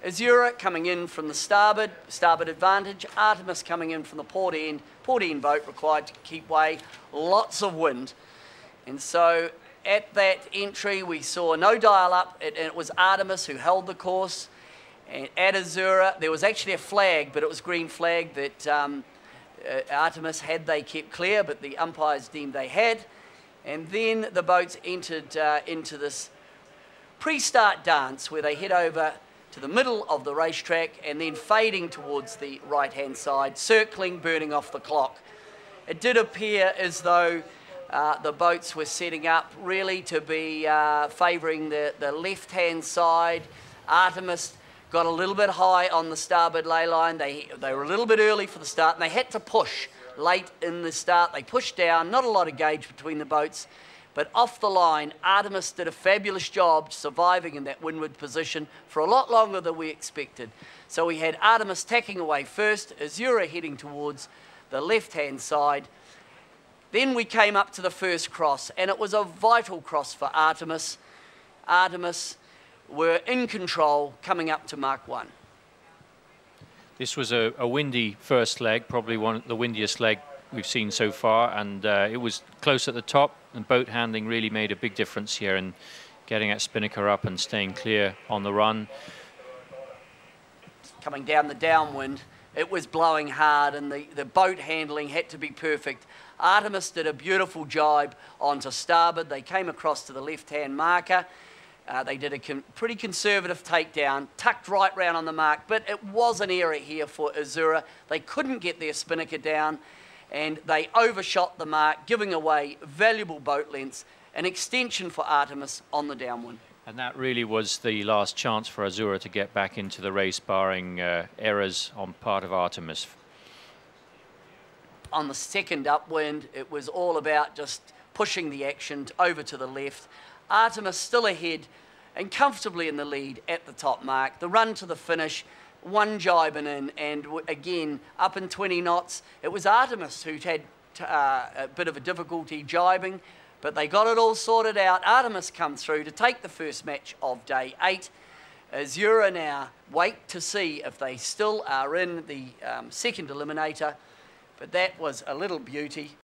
AZZURA coming in from the starboard advantage. Artemis coming in from the port end boat required to keep way. Lots of wind. And so at that entry we saw no dial up, and it was Artemis who held the course. And at AZZURA there was actually a flag, but it was green flag that Artemis had they kept clear, but the umpires deemed they had. And then the boats entered into this pre-start dance where they head over to the middle of the racetrack and then fading towards the right-hand side, circling, burning off the clock. It did appear as though the boats were setting up really to be favouring the left-hand side. Artemis got a little bit high on the starboard ley line. They were a little bit early for the start, and they had to push late in the start. They pushed down, not a lot of gauge between the boats, but off the line, Artemis did a fabulous job surviving in that windward position for a lot longer than we expected. So we had Artemis tacking away first, AZZURA heading towards the left-hand side. Then we came up to the first cross, and it was a vital cross for Artemis. Artemis were in control coming up to Mark 1. This was a windy first leg, probably the windiest leg we've seen so far, and it was close at the top, and boat handling really made a big difference here in getting that spinnaker up and staying clear on the run. Coming down the downwind, it was blowing hard, and the boat handling had to be perfect. Artemis did a beautiful jibe onto starboard. They came across to the left-hand marker. They did a pretty conservative takedown, tucked right round on the mark, but it was an error here for AZZURA. They couldn't get their spinnaker down, and they overshot the mark, giving away valuable boat lengths, an extension for Artemis on the downwind. And that really was the last chance for AZZURA to get back into the race, barring errors on part of Artemis. On the second upwind, it was all about just pushing the action over to the left. Artemis still ahead and comfortably in the lead at the top mark. The run to the finish, one jibing in, and again up in 20 knots. It was Artemis who'd had a bit of a difficulty jibing, but they got it all sorted out. Artemis come through to take the first match of day 8. AZZURA now wait to see if they still are in the second eliminator, but that was a little beauty.